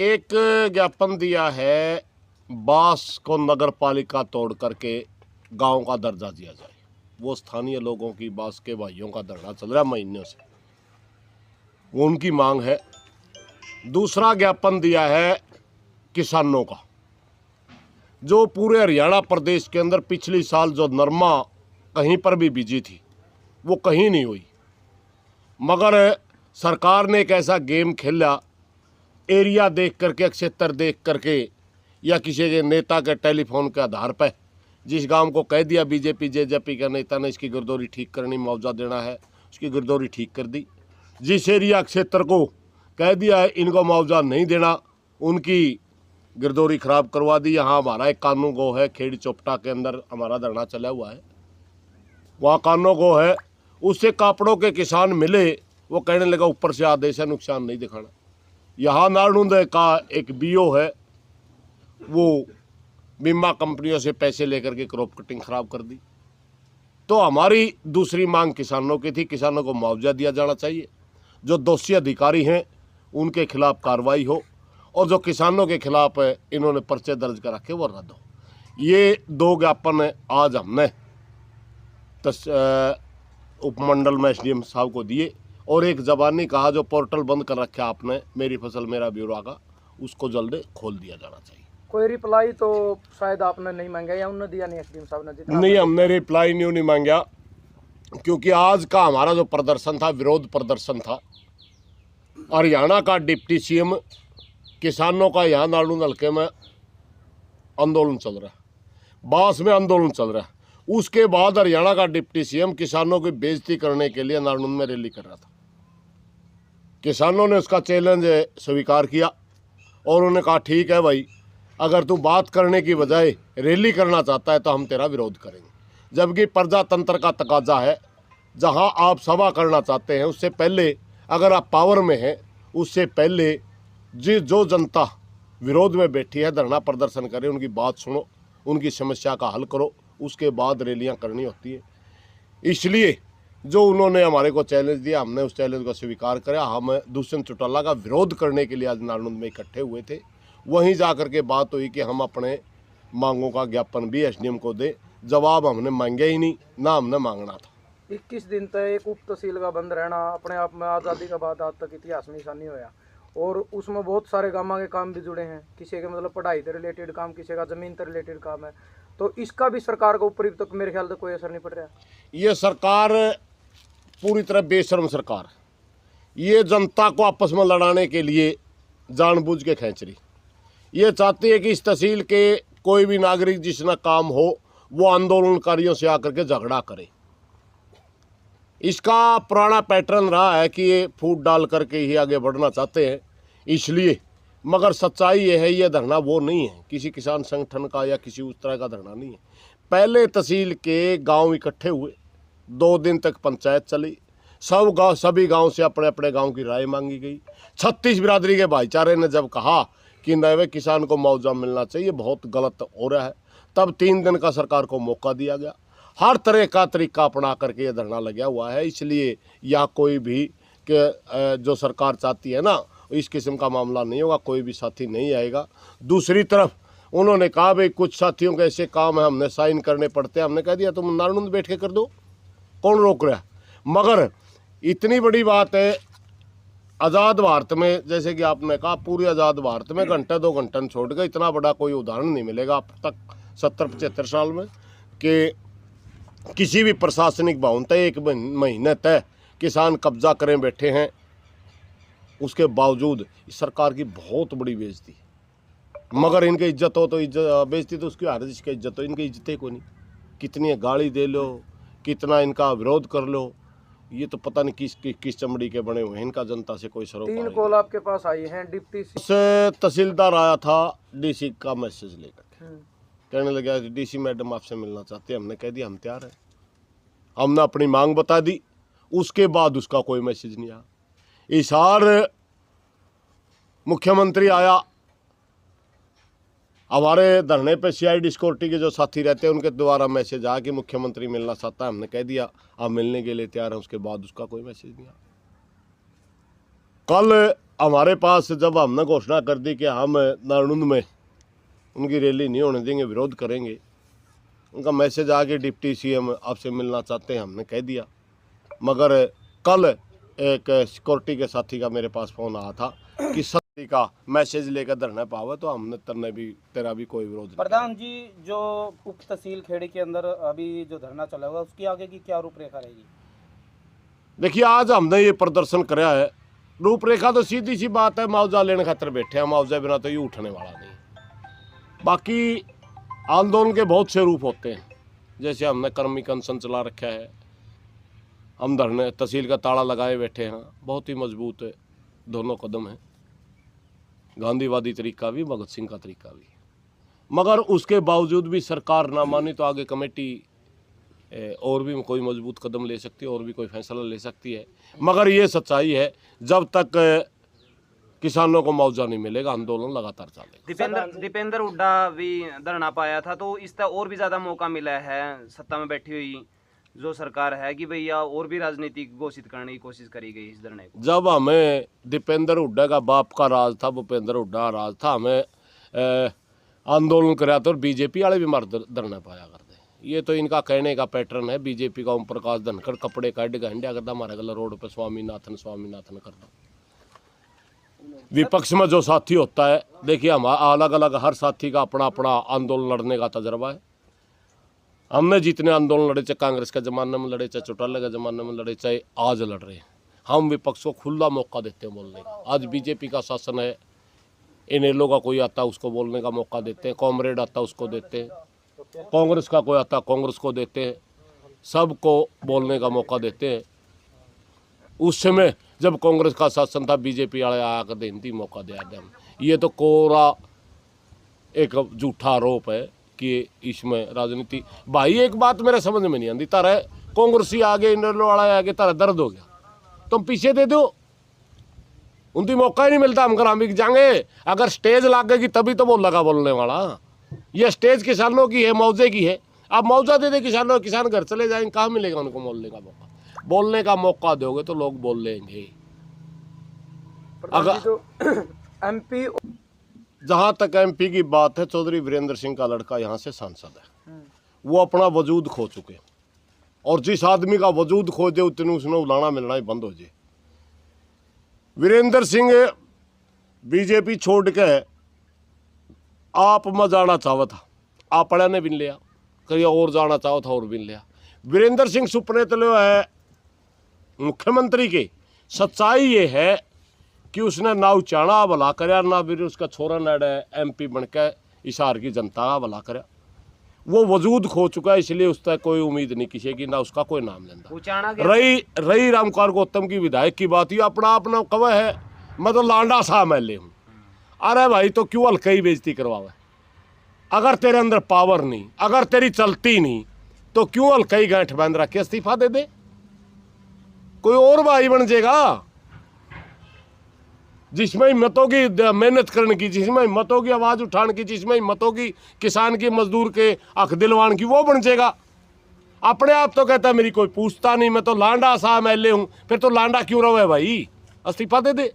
एक ज्ञापन दिया है, बास को नगर पालिका तोड़ करके गांव का दर्जा दिया जाए। वो स्थानीय लोगों की, बास के भाइयों का धरना चल रहा है महीनों से, वो उनकी मांग है। दूसरा ज्ञापन दिया है किसानों का, जो पूरे हरियाणा प्रदेश के अंदर पिछली साल जो नरमा कहीं पर भी बीजी थी वो कहीं नहीं हुई, मगर सरकार ने एक ऐसा गेम खेला, एरिया देख करके, क्षेत्र देख करके, या किसी के नेता के टेलीफोन के आधार पर जिस गांव को कह दिया बीजेपी जेजेपी के नेता ने इसकी गिरदौरी ठीक करनी, मुआवजा देना है, उसकी गिरदौरी ठीक कर दी। जिस एरिया क्षेत्र को कह दिया है इनको मुआवजा नहीं देना, उनकी गिरदौरी खराब करवा दी। यहाँ हमारा एक कानू गो है, खेड़ी चोपटा के अंदर हमारा धरना चला हुआ है, वहाँ कानू गो है, उससे कापड़ों के किसान मिले, वो कहने लगा ऊपर से आदेश है, नुकसान नहीं दिखाना। यहाँ नारनूंद का एक बीओ है, वो बीमा कंपनियों से पैसे लेकर के क्रॉप कटिंग खराब कर दी। तो हमारी दूसरी मांग किसानों की थी, किसानों को मुआवजा दिया जाना चाहिए, जो दोषी अधिकारी हैं उनके खिलाफ कार्रवाई हो, और जो किसानों के खिलाफ इन्होंने पर्चे दर्ज कर रखे वो रद्द हो। ये दो ज्ञापन आज हमने उपमंडल में एसडीएम साहब को दिए, और एक जबानी कहा जो पोर्टल बंद कर रखा आपने मेरी फसल मेरा ब्यूरो का, उसको जल्द खोल दिया जाना चाहिए। कोई रिप्लाई तो शायद आपने नहीं मांगा या उन्होंने दिया नहीं, एसडीएम साहब ने जितना नहीं, हमने रिप्लाई नहीं मांगा, क्योंकि आज का हमारा जो प्रदर्शन था, विरोध प्रदर्शन था, हरियाणा का डिप्टी सीएम किसानों का यहाँ नारनूंद हल्के में आंदोलन चल रहा है, बास में आंदोलन चल रहा है, उसके बाद हरियाणा का डिप्टी सीएम किसानों की बेइज्जती करने के लिए नारनूंद में रैली कर रहा था। किसानों ने उसका चैलेंज स्वीकार किया और उन्होंने कहा ठीक है भाई, अगर तू बात करने की बजाय रैली करना चाहता है तो हम तेरा विरोध करेंगे। जबकि प्रजातंत्र का तकाजा है, जहां आप सभा करना चाहते हैं उससे पहले, अगर आप पावर में हैं उससे पहले जो जनता विरोध में बैठी है धरना प्रदर्शन करे, उनकी बात सुनो, उनकी समस्या का हल करो, उसके बाद रैलियां करनी होती है। इसलिए जो उन्होंने हमारे को चैलेंज दिया, हमने उस चैलेंज को स्वीकार किया। हम दुष्यंत चौटाला का विरोध करने के लिए आज नारनूंद में इकट्ठे हुए थे। वहीं जाकर के बात हुई कि हम अपने मांगों का ज्ञापन भी एसडीएम को दे। जवाब हमने मांगे ही नहीं, ना हमने मांगना था। 21 दिन तक एक उप तहसील का बंद रहना अपने आप में आज़ादी का बाद आज तक इतिहास में निशानी होया, और उसमें बहुत सारे गाँव के काम भी जुड़े हैं, किसी के मतलब पढ़ाई से रिलेटेड काम, किसी का ज़मीन से रिलेटेड काम है। तो इसका भी सरकार के ऊपर तक मेरे ख्याल से कोई असर नहीं पड़ रहा। ये सरकार पूरी तरह बेशर्म सरकार, ये जनता को आपस में लड़ाने के लिए जानबूझ के खींच रही। ये चाहती है कि इस तहसील के कोई भी नागरिक जिसना काम हो वो आंदोलनकारियों से आकर के झगड़ा करे। इसका पुराना पैटर्न रहा है कि ये फूट डाल करके ही आगे बढ़ना चाहते हैं, इसलिए। मगर सच्चाई ये है, ये धरना वो नहीं है किसी किसान संगठन का या किसी उस तरह का धरना नहीं है। पहले तहसील के गांव इकट्ठे हुए, 2 दिन तक पंचायत चली, सभी गांव से अपने अपने गांव की राय मांगी गई। 36 बिरादरी के भाईचारे ने जब कहा कि नए किसान को मुआवजा मिलना चाहिए, बहुत गलत हो रहा है, तब 3 दिन का सरकार को मौका दिया गया। हर तरह का तरीका अपना करके ये धरना लगा हुआ है। इसलिए यहाँ कोई भी कि जो सरकार चाहती है ना, इस किस्म का मामला नहीं होगा, कोई भी साथी नहीं आएगा। दूसरी तरफ उन्होंने कहा भाई कुछ साथियों के ऐसे काम है हमने साइन करने पड़ते हैं, हमने कह दिया तुम नारनूंद बैठ के कर दो, कौन रोक रहा है। मगर इतनी बड़ी बात है, आज़ाद भारत में, जैसे कि आपने कहा, पूरे आज़ाद भारत में घंटे 2 घंटे छोड़ के इतना बड़ा कोई उदाहरण नहीं मिलेगा अब तक 70-75 साल में कि किसी भी प्रशासनिक भवन तय 1 महीने तय किसान कब्जा करें बैठे हैं। उसके बावजूद इस सरकार की बहुत बड़ी बेइज्जती, मगर इनकी इज्जत हो तो इज्जत, बेइज्जती तो उसकी हर जिसकी इज्जत हो, इनकी इज्जत को नहीं। कितनी गाली दे लो, कितना इनका विरोध कर लो, ये तो पता नहीं किस चमड़ी के बने हुए हैं, इनका जनता से कोई सरोकार। 3 कॉल आपके पास आई हैं, डिप्टी से तहसीलदार आया था डीसी का मैसेज लेकर, कहने लगा डीसी मैडम आपसे मिलना चाहते हैं। हमने कह दिया हम तैयार हैं, हमने अपनी मांग बता दी। उसके बाद उसका कोई मैसेज नहीं आया। इशार मुख्यमंत्री आया, हमारे धरने पे सीआईडी सिक्योरिटी के जो साथी रहते हैं उनके द्वारा मैसेज आया कि मुख्यमंत्री मिलना चाहता है। हमने कह दिया आप मिलने के लिए तैयार हैं। उसके बाद उसका कोई मैसेज नहीं आया। कल हमारे पास जब हमने घोषणा कर दी कि हम नारनुंद में उनकी रैली नहीं होने देंगे, विरोध करेंगे, उनका मैसेज आ गया डिप्टी सीएम आपसे मिलना चाहते हैं, हमने कह दिया। मगर कल एक सिक्योरिटी के साथी का मेरे पास फ़ोन आया था कि सत्ती का मैसेज लेकर धरना पावे, तो हमने तेरा भी कोई विरोध नहीं। प्रधान जी, जो उप तहसील खेड़ी के अंदर अभी जो धरना चला हुआ उसकी आगे की क्या रूपरेखा रहेगी? देखिए, आज हमने ये प्रदर्शन कराया है, रूपरेखा तो सीधी सी बात है, मुआवजा लेने खातर बैठे हैं, मुआवजा बिना तो ये उठने वाला नहीं। बाकी आंदोलन के बहुत से रूप होते हैं, जैसे हमने कर्मी अनशन चला रखा है, हम धरने तहसील का ताला लगाए बैठे हैं, बहुत ही मजबूत दोनों कदम हैं, गांधीवादी तरीका भी, भगत सिंह का तरीका भी। मगर उसके बावजूद भी सरकार ना मानी तो आगे कमेटी और भी कोई मजबूत कदम ले सकती है, और भी कोई फैसला ले सकती है। मगर ये सच्चाई है, जब तक किसानों को मुआवजा नहीं मिलेगा आंदोलन लगातार चलेगा। दीपेंद्र हुड्डा भी धरना पाया था, तो इसका और भी ज़्यादा मौका मिला है सत्ता में बैठी हुई जो सरकार है कि भैया और भी राजनीति घोषित करने की कोशिश करी गई इस धरने को। जब हमें दीपेंद्र हुड्डा का बाप का राज था, भूपेंद्र हुड्डा राज था, हमें आंदोलन कराया था और बीजेपी वाले भी मार धरना पाया करते। ये तो इनका कहने का पैटर्न है। बीजेपी का ओम प्रकाश धनखड़ कपड़े काट गंडिया करता, हमारे गला रोड पे स्वामीनाथन स्वामीनाथन करता। विपक्ष में जो साथी होता है, देखिए हम अलग अलग, हर साथी का अपना अपना आंदोलन लड़ने का तजर्बा है। हमने जितने आंदोलन लड़े, चाहे कांग्रेस के ज़माने में लड़े, चाहे चौटाला के ज़माने में लड़े, चाहे आज लड़ रहे हैं, हम विपक्ष को खुला मौका देते हैं बोलने का। आज बीजेपी का शासन है, इनेलो का कोई आता उसको बोलने का मौका देते हैं, कॉमरेड आता उसको देते हैं, कांग्रेस का कोई आता कांग्रेस को देते हैं, सबको बोलने का मौका देते हैं। उस समय जब कांग्रेस का शासन था, बीजेपी वाले आकर देती मौका दिया हम। ये तो कोरा एक झूठा आरोप है कि इसमें राजनीति। भाई एक बात मेरे समझ में नहीं आती, तारा कांग्रेसी आगे, इनेलो वाला आगे, तारा दर्द हो गया, तुम पीछे दे दो, उनकी मौका ही नहीं मिलता, हम ग्रामीण जाएंगे। अगर स्टेज लागेगी तभी तो वो लगा बोलने वाला। ये स्टेज किसानों की है, मुआवजे की है। आप मुआवजा दे दे किसानों, किसान घर चले जाएंगे, कहाँ मिलेगा उनको बोलने का मौका? बोलने का मौका दोगे तो लोग बोल लेंगे। अगर तो एमपी, जहाँ तक एमपी की बात है, चौधरी वीरेंद्र सिंह का लड़का यहाँ से सांसद है, वो अपना वजूद खो चुके, और जिस आदमी का वजूद खो दे उतने उसने उलाना मिलना ही बंद हो जाए। वीरेंद्र सिंह बीजेपी छोड़ के आप में जाना चाहता था, आप ने बिन लिया, कहीं और जाना चाहो था और बिन लिया। वीरेंद्र सिंह सुपने तले है मुख्यमंत्री के। सच्चाई ये है कि उसने ना उचाना भला करया, ना भी उसका छोरा नड़ एमपी बन के हिसार की जनता का भला करया। वो वजूद खो चुका है, इसलिए उस तक कोई उम्मीद नहीं किसी की, ना उसका कोई नाम लेंदा। रही रामकुमार गौतम की विधायक की बात, ये अपना अपना कवा है, मैं तो लांडा सा एमएलए हूँ। अरे भाई, तो क्यों हल्का ही बेइज्जती करवावे? अगर तेरे अंदर पावर नहीं, अगर तेरी चलती नहीं, तो क्यों हल्का ही गांठ बांध रखे? इस्तीफा दे दे, कोई और भाई बन जाएगा जिसमें हिम्मत होगी मेहनत करने की, जिसमें हिम्मत होगी आवाज उठाने की, जिसमें हिम्मत होगी किसान की, मजदूर के हक दिलवान की, वो बन जाएगा। अपने आप तो कहता है मेरी कोई पूछता नहीं, मैं तो लांडा सा एमएलए हूं। फिर तो लांडा क्यों रहे भाई? इस्तीफा दे दे।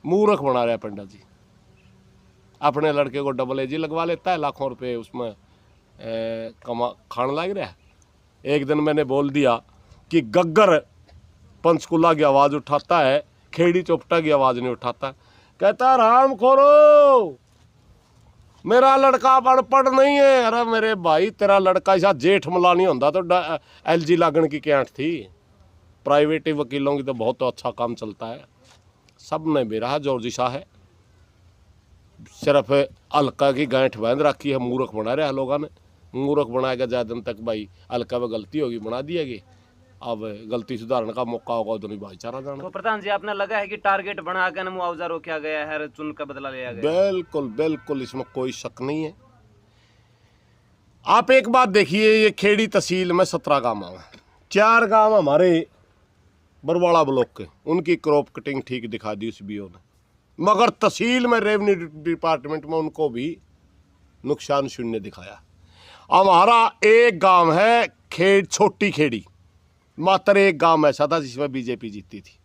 मूर्ख बना रहा है पंडित जी। अपने लड़के को डबल एजी लगवा लेता है, लाखों रुपए उसमें कमा खाने लग रहा है। एक दिन मैंने बोल दिया कि गग्गर पंचकुला की आवाज़ उठाता है, खेड़ी चोपटा की आवाज़ नहीं उठाता। कहता राम खोरो, मेरा लड़का अनपढ़ नहीं है। अरे मेरे भाई, तेरा लड़का ऐसा जेठ मला नहीं होता तो LG लागण की क्या थी? प्राइवेट वकीलों की तो बहुत अच्छा काम चलता है, सब ने बेरा जोर सा है। सिर्फ हल्का की गांठ बांध रखी है, मूर्ख बना रहा है लोगों ने। मूर्ख बनाएगा ज्यादा दिन तक भाई, हल्का में गलती होगी बना दिएगी, अब गलती सुधारने का मौका होगा तो नहीं भाईचारा जाना। तो प्रधान जी, आपने लगा है कि टारगेट बनाकर मुआवजा रोका गया है, चुन का बदला लिया गया? बिल्कुल बिल्कुल, इसमें कोई शक नहीं है। आप एक बात देखिए, ये खेड़ी तहसील में 17 गाँव है, 4 गाँव हमारे बरवाड़ा ब्लॉक के, उनकी क्रॉप कटिंग ठीक दिखा दी उस बीओ ने। मगर तहसील में रेवेन्यू डिपार्टमेंट में उनको भी नुकसान शून्य दिखाया। हमारा एक गांव है छोटी खेड़ी, मात्र एक गांव ऐसा था जिसमें बीजेपी जीती थी।